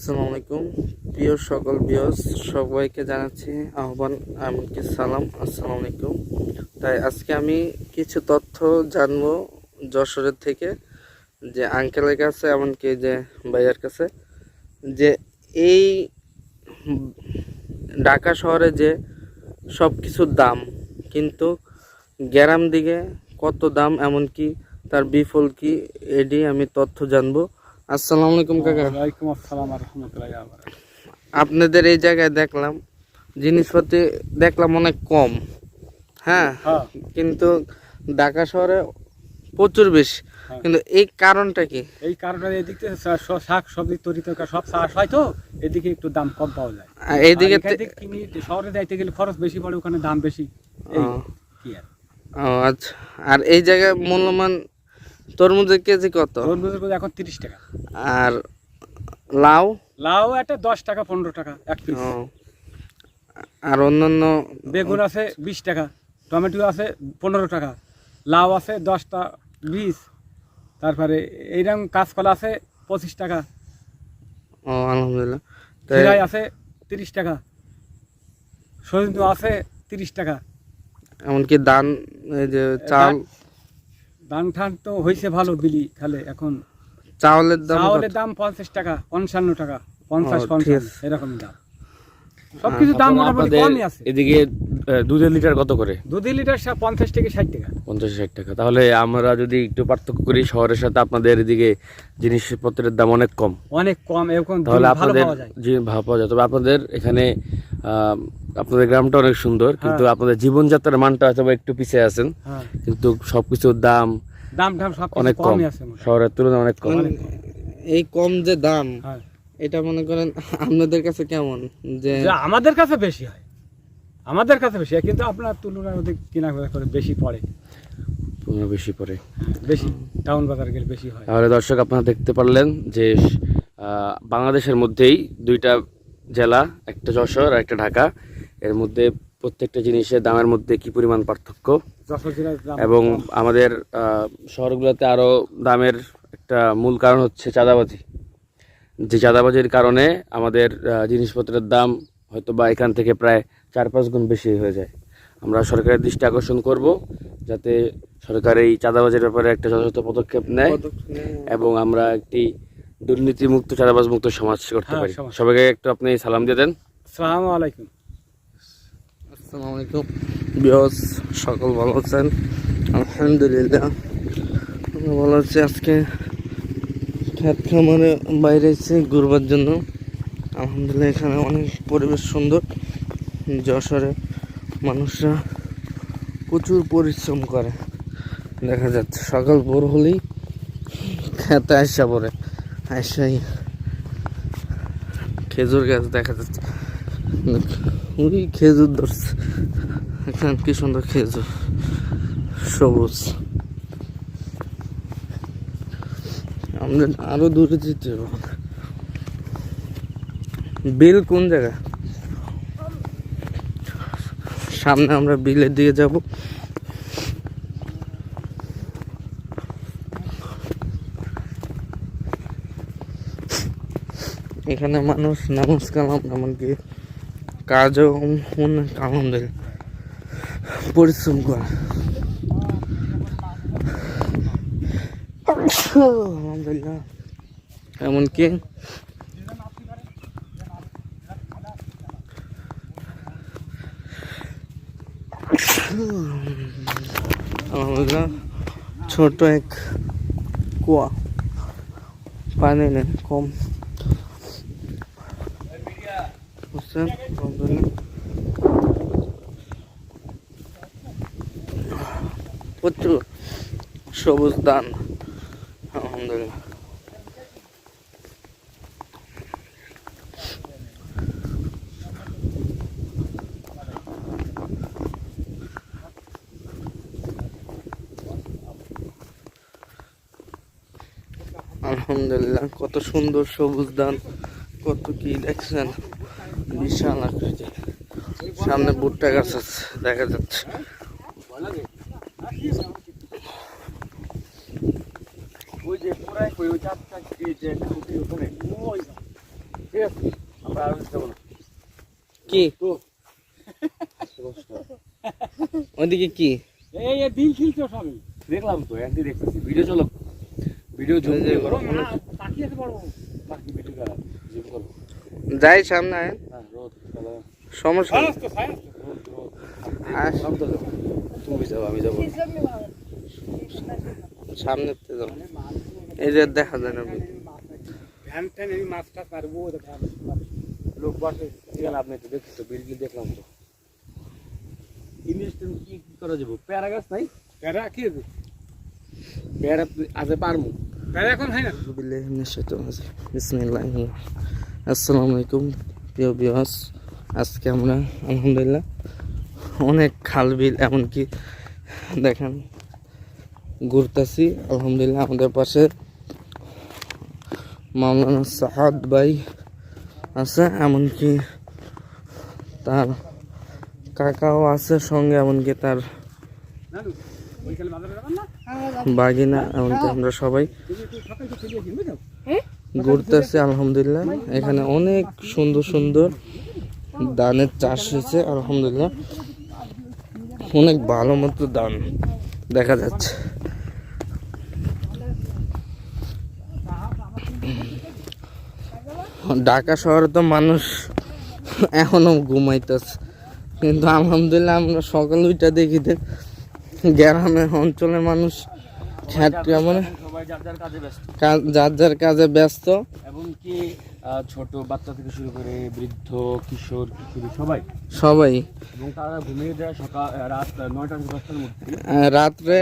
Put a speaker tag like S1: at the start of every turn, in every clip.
S1: আসসালামু আলাইকুম প্রিয় সকল ভিউয়ার্স, সবাইকে জানাচ্ছি আহ্বান, এমনকি সালাম। আসসালামু আলাইকুম। তাই আজকে আমি কিছু তথ্য জানবো যশোরের থেকে, যে আঙ্কেলের কাছে, এমনকি যে ভাইয়ার কাছে, যে এই ঢাকা শহরে যে সব কিছুর দাম, কিন্তু গ্রাম দিকে কত দাম, এমনকি তার বিফল কি, এটি আমি তথ্য জানবো। আসসালামু আলাইকুম কাকা।
S2: ওয়ালাইকুম আসসালাম ওয়া রাহমাতুল্লাহি ওয়া বারাকাতুহু।
S1: আপনাদের এই জায়গায় দেখলাম জিনিসপত্র দেখলাম অনেক কম, হ্যাঁ, কিন্তু ঢাকা শহরে প্রচুর বেশি, কিন্তু এই কারণটা কি?
S2: এই কারণে এদিকে শাক সবজি তরিতরকারি সব চাষ হয় তো, এদিকে একটু দাম কম পাওয়া যায়।
S1: এইদিকে
S2: কিনি শহরে যাইতে গেলে খরচ বেশি পড়ে, ওখানে দাম বেশি। এই কি আর।
S1: ও আচ্ছা। আর এই জায়গায় মূল্যমান তরমুজের কেজি কত?
S2: তরমুজের কেজি এখন 30 টাকা।
S1: আর লাউ?
S2: লাউ একটা 10 টাকা 15 টাকা এক পিস।
S1: আর অন্যান্য
S2: বেগুন আছে 20 টাকা, টমেটো আছে 15 টাকা, লাউ আছে 10টা 20, তারপরে এইরকম কাঁচকলা আছে 25 টাকা।
S1: ও আলহামদুলিল্লাহ।
S2: খিরাই আছে 30 টাকা, সজনে আছে 30 টাকা।
S1: এমনকি ধান, এই যে চাল,
S2: ধান ঠান তো হয়েছে ভালো বিলি খালে। এখন
S1: চাউলের
S2: দাম 50 টাকা 55 টাকা 50
S1: ঠিক
S2: 50
S1: আছে।
S2: এরকম দাম। সবকিছু দাম মোটামুটি কমই আছে।
S3: এদিকে দুধের লিটার কত করে?
S2: 2 লিটার 50 থেকে 60 টাকা।
S3: 50-60 টাকা। তাহলে আমরা যদি একটু পার্থক্য করি, শহরের সাথে আপনাদের এদিকে জিনিসপত্রের দাম অনেক কম।
S2: অনেক কম, এখন
S3: তাহলে
S2: ভালো
S3: আপনাদের
S2: পাওয়া যায়।
S3: ভালো পাওয়া যায়। তবে আপনাদের এখানে আপনাদের গ্রামটা অনেক সুন্দর, কিন্তু আপনাদের জীবনযাত্রার মানটা হয়তো একটু পিছিয়ে আছেন, কিন্তু সবকিছুর দাম
S2: সব
S3: অনেক কম,
S2: কমই আছে
S3: শহরের তুলনায় অনেক কম।
S1: এই কম যে দাম, এটা মনে করেন আপনাদের কাছে কেমন? যে
S2: আমাদের কাছে বেশি হয়, আমাদের কাছে বেশি হয়, কিন্তু আপনার তুলনায় ওদের কিনা করে বেশি পড়ে,
S3: বেশি পড়ে,
S2: বেশি টাউন বাজার গেলে বেশি হয়।
S3: তাহলে দর্শক আপনারা দেখতে পারলেন যে বাংলাদেশের মধ্যেই দুইটা জেলা, একটা যশোর আর একটা ঢাকা, এর মধ্যে প্রত্যেকটা জিনিসের দামের মধ্যে কি পরিমাণ পার্থক্য, এবং আমাদের শহরগুলোতে আরও দামের একটা মূল কারণ হচ্ছে চাঁদাবাজি। যে চাঁদাবাজির কারণে আমাদের জিনিসপত্রের দাম হয়তো বা এখান থেকে প্রায় 4-5 গুণ বেশি হয়ে যায়। আমরা সরকারের দৃষ্টি আকর্ষণ করব যাতে সরকার এই চাঁদাবাজির ব্যাপারে একটা যথাযথ পদক্ষেপ নেয়, এবং আমরা একটি দুর্নীতিমুক্ত চাঁদাবাজ মুক্ত সমাজ করতে পারি। সবাইকে একটু আপনি সালাম দিয়ে দেন।
S2: আসসালামু আলাইকুম।
S1: আসসালামু আলাইকুম ভিউয়ার্স, সকল ভালো আছেন? আলহামদুলিল্লাহ আমরা ভালো আছি। আজকে খেত খামারে বাইরে এসেছি ঘুরবার জন্য। আলহামদুলিল্লাহ এখানে অনেক পরিবেশ সুন্দর। যশোরে মানুষরা প্রচুর পরিশ্রম করে, দেখা যাচ্ছে সকাল ভোর হলেই খেতে আসা পড়ে, আসাই খেজুর গাছ দেখা যাচ্ছে, ওই খেজুর ধরছে এখানে, কি সুন্দর খেজুর, সবুজ। আমাদের আরো দূরে যেতে হবে। বিল কোন জায়গা? সামনে আমরা বিলের দিকে যাব। এখানে মানুষ নামাজ কালাম, এমনকি কাজও আলহামদুলিল্লাহ পরিশ্রম করে। আলহামদুলিল্লাহ এমনকি আলহামদুলিল্লাহ ছোট এক কুয়া, পানি নেই, কম প্রচুর সবুজ ধান, আলহামদুলিল্লাহ। আলহামদুলিল্লাহ কত সুন্দর সবুজ ধান, কত কি দেখছেন, বিশাল আকৃতি। সামনে ভুট্টা গাছ আছে দেখা যাচ্ছে।
S3: ঠিক আছে, আমরা আর যাবো না।
S1: কি ওইদিকে কি
S2: এই দিন খিলছে সবই
S3: দেখলাম তো, একদিন দেখতেছি ভিডিও চলো, ভিডিও জুম দিয়ে করো,
S2: তাকিয়েছে বড়
S3: বাকি ভিডিও করা জুম করো।
S1: যাই সামনে আয়।
S3: হ্যাঁ রোদ তাহলে
S1: সমস্যা নেই।
S3: রোদ রোদ
S1: আস-
S3: আমি তো যাবো, তুমি যাবো আমি যাবো।
S1: সামনে যাও, এই যে দেখা যায় না।
S2: ভ্যান ট্যান এই মাছ টাছ পারবো
S3: লোক বসে এখানে, আপনি তো দেখছি তো বিল্ডিং দেখলাম তো। ইনভেস্ট কি কি করা যাবো? পেয়ারা গাছ নাই?
S2: প্যারা কি
S3: পেয়ারা আছে পারমু।
S2: প্যারা এখন হয় না।
S1: বিসমিল্লাহি আসসালামু আলাইকুম প্রিয় ভিউয়ার্স, আজকে আমরা আলহামদুলিল্লাহ অনেক খাল বিল এমনকি দেখেন ঘুরতেছি। আলহামদুলিল্লাহ আমাদের পাশে মাওলানা সাহাদ ভাই আছে, এমনকি তার কাকাও আছে সঙ্গে, এমনকি তার
S2: জানো ওইখানে বাজারে যাবেন না?
S1: বাগিনা, এমনকি আমরা সবাই
S2: তুমি একটু সকালে তো চলে আসবেন বুঝছো?
S1: ঘুরতেছি। আলহামদুলিল্লাহ এখানে অনেক সুন্দর সুন্দর ধানের চাষ হয়েছে। আলহামদুলিল্লাহ অনেক ভালো মতো ধান দেখা যাচ্ছে। ঢাকা শহরে তো মানুষ এখনো ঘুমাইতেছে, কিন্তু আলহামদুলিল্লাহ আমরা সকাল ওইটা দেখি যে গ্রামের অঞ্চলের মানুষ খ্যাট মানে
S3: সবাই যার যার কাজে ব্যস্ত,
S1: যার যার কাজে ব্যস্ত,
S3: এমনকি ছোট বাচ্চা থেকে শুরু করে বৃদ্ধ কিশোর কিশোরী সবাই
S1: সবাই
S3: এবং তারা ঘুমিয়ে যায় সকাল রাত 9টা থেকে 10টার মধ্যে।
S1: রাত্রে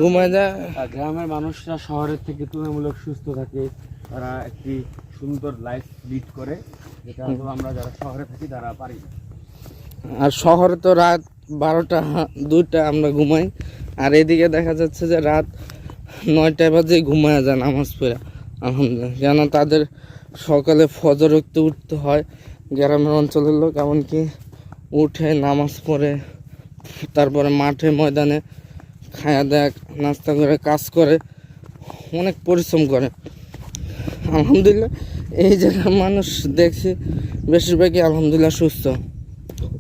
S1: ঘুমায় যায়।
S3: গ্রামের মানুষরা শহরের থেকে তুলনামূলক সুস্থ থাকে, তারা একটি সুন্দর লাইফ লিড করে, যেটা হয়তো আমরা যারা শহরে থাকি তারা পারি না।
S1: আর শহরে তো রাত 12টা 2টা আমরা ঘুমাই, আর এদিকে দেখা যাচ্ছে যে রাত 9টা বাজে ঘুমায় যায় নামাজ পড়ে। আলহামদুলিল্লাহ, কেন তাদের সকালে ফজর উঠতে হয়। গ্রামের অঞ্চলের লোক এমনকি উঠে নামাজ পড়ে তারপরে মাঠে ময়দানে খায়া দেয়, নাস্তা করে কাজ করে, অনেক পরিশ্রম করে। আলহামদুলিল্লাহ এই জায়গার মানুষ দেখছি বেশিরভাগই আলহামদুলিল্লাহ সুস্থ,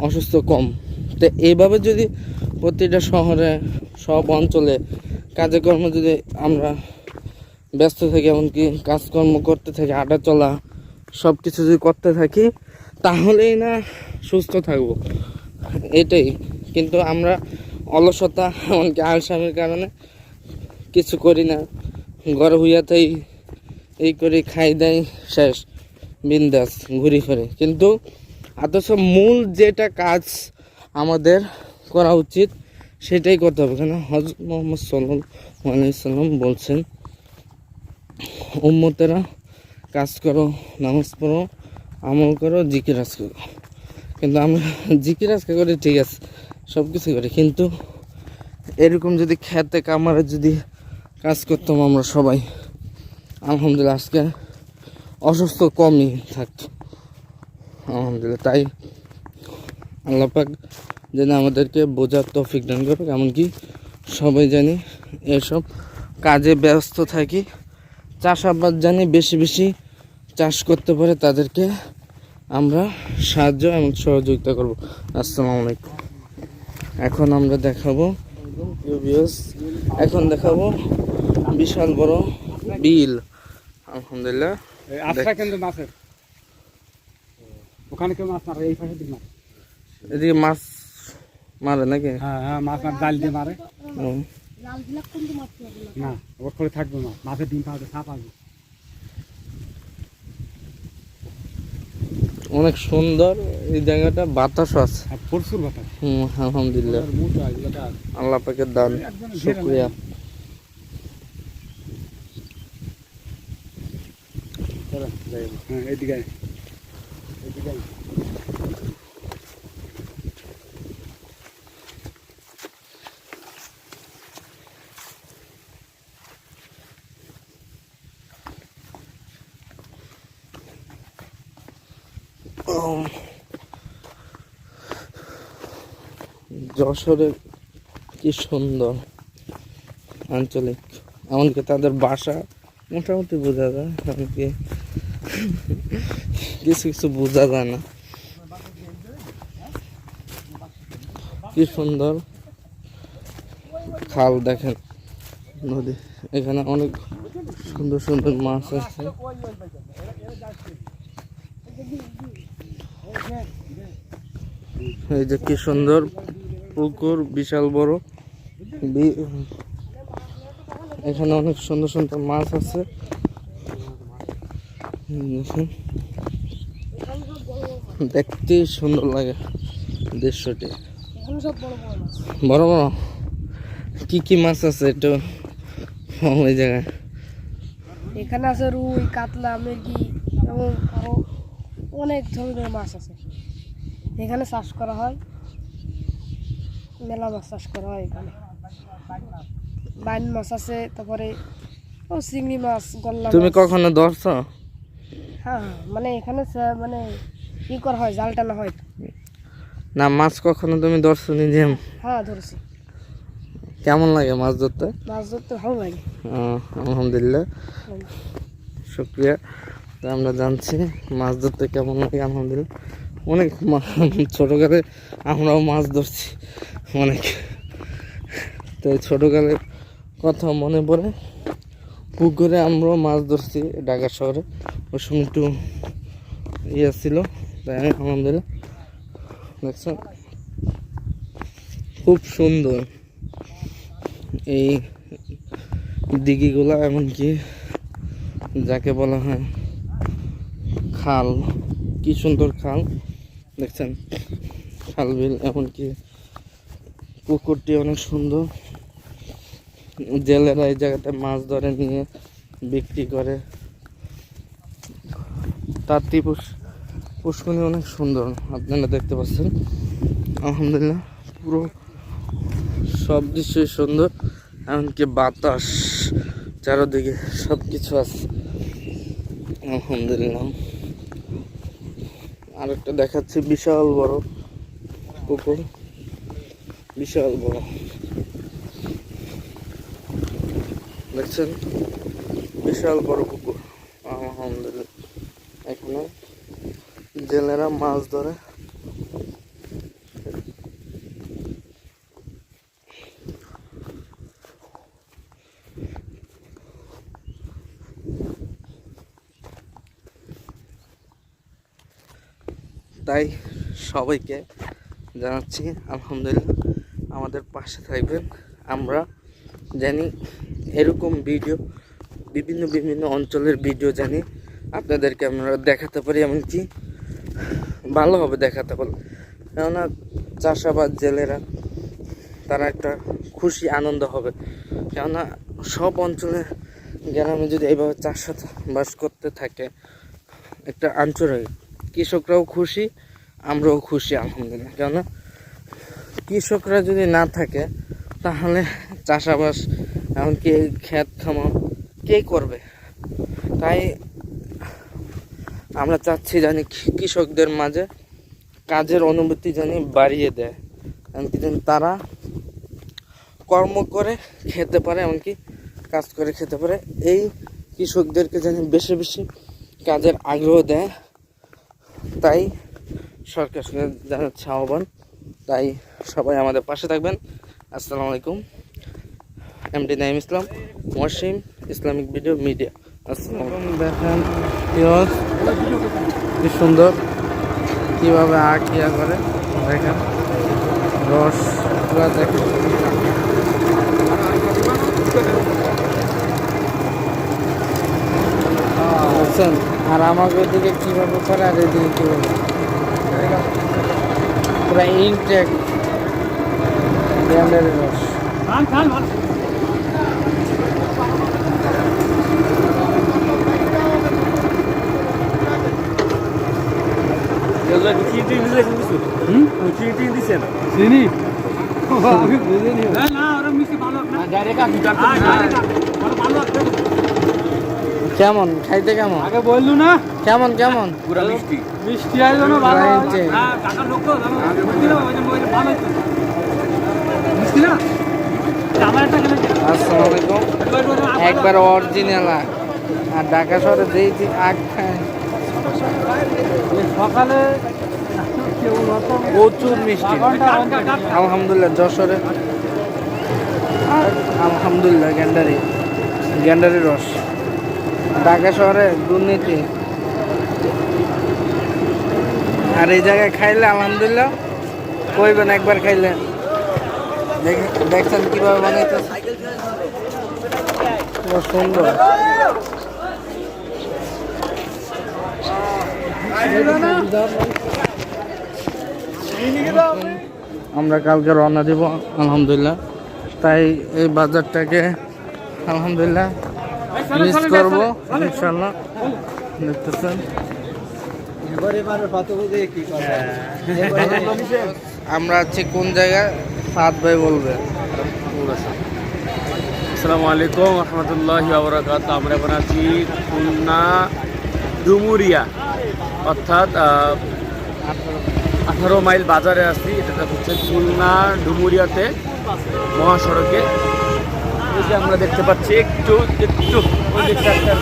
S1: অসুস্থ কম। তো এইভাবে যদি প্রতিটা শহরে সব অঞ্চলে কাজে কর্ম যদি আমরা ব্যস্ত থাকি, এমনকি কাজকর্ম করতে থাকি, হাঁটা চলা সব কিছু যদি করতে থাকি, তাহলেই না সুস্থ থাকবো, এটাই। কিন্তু আমরা অলসতা এমনকি আলসামির কারণে কিছু করি না, ঘরে হইয়াতেই এই করে খাই দেয়, শেষ, বিন্দাস ঘুরি ফিরে। কিন্তু অথচ মূল যেটা কাজ আমাদের করা উচিত সেটাই করতে হবে। কেন হযরত মুহাম্মদ সাল্লাল্লাহু আলাইহি সাল্লাম বলছেন, উম্মতেরা কাজ করো, নামাজ পড়ো, আমল করো, জিকির আজকে করো। কিন্তু আমরা জিকির আজকে করি, ঠিক আছে, সব কিছু করি, কিন্তু এরকম যদি খেতে কামারে যদি কাজ করতাম আমরা সবাই, আলহামদুলিল্লাহ আজকে অসুস্থ কমই থাকতো। আলহামদুলিল্লাহ, তাই আল্লাহ পাক যেন আমাদেরকে বোঝার তৌফিক দান করুক, এমনকি সবাই জানি এসব কাজে ব্যস্ত থাকি, চাষাবাদ জানি বেশি বেশি চাষ করতে পারে, তাদেরকে আমরা সাহায্য এবং সহযোগিতা করব। আসসালামু আলাইকুম। এখন আমরা দেখাবো এখন দেখাবো বিশাল বড় বিল। আলহামদুলিল্লাহ
S2: আচ্ছা, কিন্তু মাছের ওখানে কেউ মাছ মারে, এই পাশে দিক মারে।
S1: এদিকে মাছ মারে নাকি?
S2: হ্যাঁ হ্যাঁ, মাছ মাছ জাল দিয়ে মারে
S1: ও,
S2: না, ওর করে থাকবে মাছ, মাছের ডিম পাবে, সাপ আসবে।
S1: অনেক সুন্দর এই জায়গাটা, বাতাসও আছে।
S2: আর প্রচুর বাতাস।
S1: আলহামদুলিল্লাহ,
S2: মোটা এগুলোটা
S1: আল্লাহ পাকের দান, শুকরিয়া।
S2: হ্যাঁ, এদিকে আয়, এদিকে আয়।
S1: যশোরে কি সুন্দর আঞ্চলিক, এমনকি তাদের বাসা মোটামুটি বোঝা যায়, এমনকি কিছু কিছু বোঝা যায় না। কি সুন্দর খাল দেখেন, নদী, এখানে অনেক সুন্দর সুন্দর মাছ আছে। এই যে কি সুন্দর পুকুর, বিশাল বড়। এখানে অনেক সুন্দর সুন্দর মাছ আছে। দেখতে সুন্দর লাগে দৃশ্যটি। বড় বড় কি কি মাছ আছে একটু ওই জায়গায়?
S4: এখানে আছে রুই, কাতলা, মৃগী এবং আরো অনেক ধরনের মাছ আছে। এখানে চাষ করা হয়, মেলা মাছ চাষ করা হয় এখানে। বাইন মাছ আছে, তারপরে ও চিংড়ি মাছ, গলদা
S1: তুমি
S4: মাছ।
S1: কখনো ধরছো?
S4: হ্যাঁ, মানে এখানে মানে কি করা হয়, জাল টানা হয়।
S1: না, মাছ কখনো তুমি ধরছো নিজে?
S4: হ্যাঁ, ধরছি।
S1: কেমন লাগে মাছ ধরতে?
S4: মাছ ধরতে ভালো লাগে।
S1: আলহামদুলিল্লাহ, শুক্রিয়া। তো আমরা জানছি মাছ ধরতে কেমন লাগে। আলহামদুলিল্লাহ, অনেক ছোটোকালে আমরাও মাছ ধরছি অনেক। তো ছোটোকালের কথা মনে পড়ে, পুকুরে আমরাও মাছ ধরছি ঢাকা শহরে। ওই সময় একটু ইয়ে ছিল, তাই আলহামদুলিল্লাহ। দেখছেন খুব সুন্দর এই দিঘিগুলা, এমনকি যাকে বলা হয় খাল, কি সুন্দর খাল দেখছেন, খাল বিল, এমনকি পুকুরটি অনেক সুন্দর। জেলেরা এই জায়গাতে মাছ ধরে নিয়ে বিক্রি করে। তাঁতি পুষ্করণী অনেক সুন্দর, আপনারা দেখতে পাচ্ছেন। আলহামদুলিল্লাহ, পুরো সব দৃশ্যই সুন্দর, এমনকি বাতাস চারদিকে, সব কিছু আছে। আলহামদুলিল্লাহ, আরেকটা দেখাচ্ছি, বিশাল বড় পুকুর, বিশাল বড় দেখছেন, বিশাল বড় পুকুর। আলহামদুলিল্লাহ, এখানে জেলেরা মাছ ধরে। তাই সবাইকে জানাচ্ছি আলহামদুলিল্লাহ, আমাদের পাশে থাকবেন। আমরা জানি এরকম ভিডিও, বিভিন্ন বিভিন্ন অঞ্চলের ভিডিও জানি আপনাদেরকে আমরা দেখাতে পারি, এমনকি ভালোভাবে দেখাতে পারি। কেননা চাষাবাদ জেলেরা তারা একটা খুশি আনন্দ হবে। কেননা সব অঞ্চলে গ্রামে যদি এইভাবে চাষাবাস করতে থাকে, একটা আঞ্চলিক, কৃষকরাও খুশি, আমরাও খুশি আলহামদুলিল্লাহ। কেননা কৃষকরা যদি না থাকে তাহলে চাষাবাস, এমনকি ক্ষেত খামার কে করবে? তাই আমরা চাচ্ছি জানি কৃষকদের মাঝে কাজের অনুভূতি জানি বাড়িয়ে দেয়, এমনকি যেন তারা কর্ম করে খেতে পারে, এমনকি কাজ করে খেতে পারে। এই কৃষকদেরকে জানি বেশি বেশি কাজের আগ্রহ দেয়। তাই সরকার জানাচ্ছে আহ্বান। তাই সবাই আমাদের পাশে থাকবেন। আসসালামু আলাইকুম। এমডি নাইম ইসলাম, ওয়াসিম ইসলামিক ভিডিও মিডিয়া। আসসালামু দেখেন কি সুন্দর, কীভাবে আঁকিয়া করে দেখেন, রস পুরা দেখেন। বুঝছেন? আর আমাকে ওদিকে কীভাবে করে, আর এদিকে কীভাবে পুরা ইনটেক ব্র্যান্ডের রস। কেমন খাইতে, কেমন
S2: আগে বললু না,
S1: কেমন কেমন?
S3: পুরা মিষ্টি
S2: মিষ্টি আইলো না, ভালো
S1: হয়েছে। আসসালামু আলাইকুম। একবার অরিজিনাল আর ঢাকা শহরে যেই আখ খায়
S2: সকালে
S1: প্রচুর মিষ্টি আলহামদুলিল্লাহ যশোরে, আর আলহামদুলিল্লাহ গ্যান্ডারি রস। ঢাকা শহরে দুর্নীতি, আর এই জায়গায় খাইলে আলহামদুলিল্লাহ কইবেন একবার খাইলে। দেখছেন কিভাবে বানাইতেছে, খুব সুন্দর। আমরা কালকে রওনা দিব আলহামদুলিল্লাহ, তাই এই বাজারটাকে আলহামদুলিল্লাহ মিস করবো ইনশাল্লাহ। দেখতেছেন আমরা আছি কোন জায়গায়, সাদ ভাই বলবে।
S3: আসসালামু আলাইকুম রহমতুল্লাহি ওয়া বারাকাতুহু। আমরা এখন আছি খুলনা ডুমুরিয়া, অর্থাৎ 18 মাইল বাজারে আছি। এটা হচ্ছে খুলনা ডুমুরিয়াতে মহাসড়কে। এই যে আমরা দেখতে পাচ্ছি একটু ওই যে ট্রাক্টর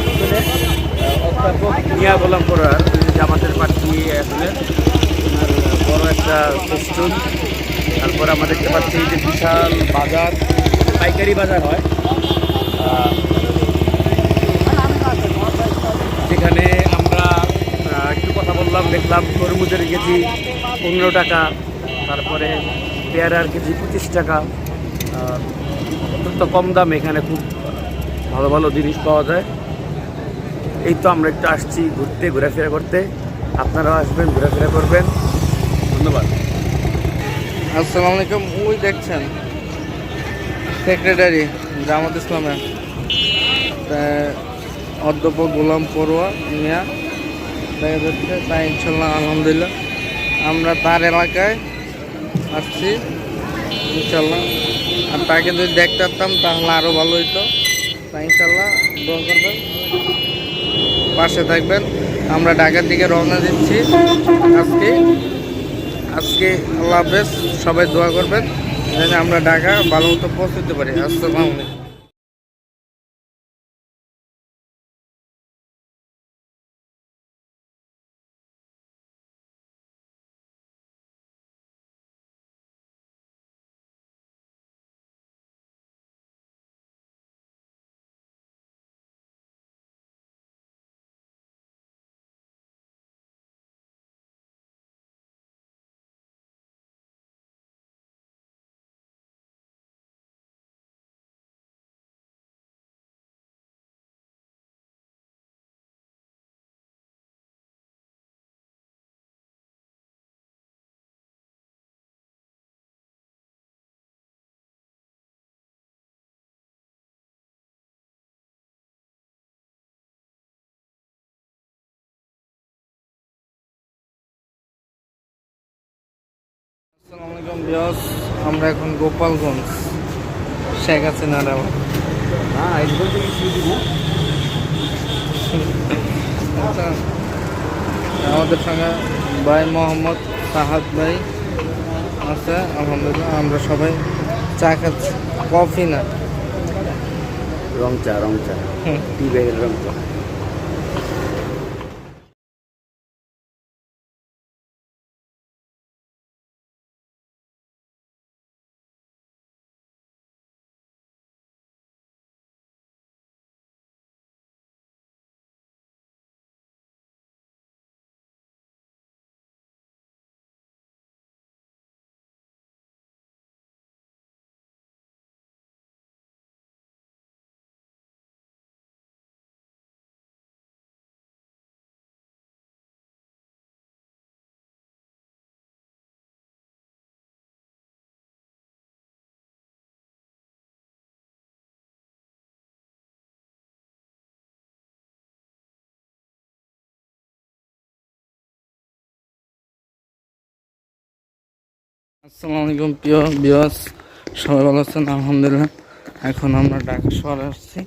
S3: অধ্যাপক মিয়া গোলাম পড়ার জামাতের প্রার্থী আসলে বড় একটা ফেস্টুন। তারপর আমরা দেখতে পাচ্ছি যে বিশাল বাজার, পাইকারি বাজার হয়, যেখানে আমরা একটু কথা বললাম, দেখলাম তরমুজের কেজি 15 টাকা, তারপরে পেয়ারার কেজি 25 টাকা। অত্যন্ত কম দামে এখানে খুব ভালো ভালো জিনিস পাওয়া যায়। এই তো আমরা একটু আসছি ঘুরতে, ঘোরাফেরা করতে। আপনারাও আসবেন, ঘোরাফেরা করবেন। ধন্যবাদ।
S1: আসসালামু আলাইকুম। ওই দেখছেন সেক্রেটারি জামাত ইসলামের অধ্যাপক গোলাম পড়ুয়া মিয়া দেখা যাচ্ছে, তাই ইনশাল্লাহ আলহামদুলিল্লাহ আমরা তার এলাকায় আসছি ইনশাল্লাহ। আর তাকে যদি দেখতে পারতাম তাহলে আরও ভালো হইতো। তাই ইনশাল্লাহ দোয়া করবেন, পাশে থাকবেন। আমরা ঢাকার দিকে রওনা দিচ্ছি আজকে আল্লাহ হাফেজ। সবাই দোয়া করবেন যেন আমরা ঢাকা ভালো মতো পৌঁছতে পারি। আসসালামু আলাইকুম। আসসালামু আলাইকুম বিয়স, আমরা এখন গোপালগঞ্জ শেখ হাসিনার আচ্ছা, আমাদের সঙ্গে ভাই মোহাম্মদ সাহাদ ভাই আছে আলহামদুলিল্লাহ। আমরা সবাই চা খাচ্ছি, কফি না,
S3: রং চা টি ব্যাগের রং চা।
S1: আসসালামু আলাইকুম প্রিয় বিয়স, সবাই ভালো আছেন আলহামদুলিল্লাহ। এখন আমরা ঢাকা শহরে আসছি,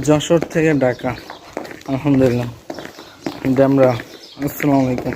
S1: যশোর থেকে ঢাকা আলহামদুলিল্লাহ। আমরা আসসালামু আলাইকুম।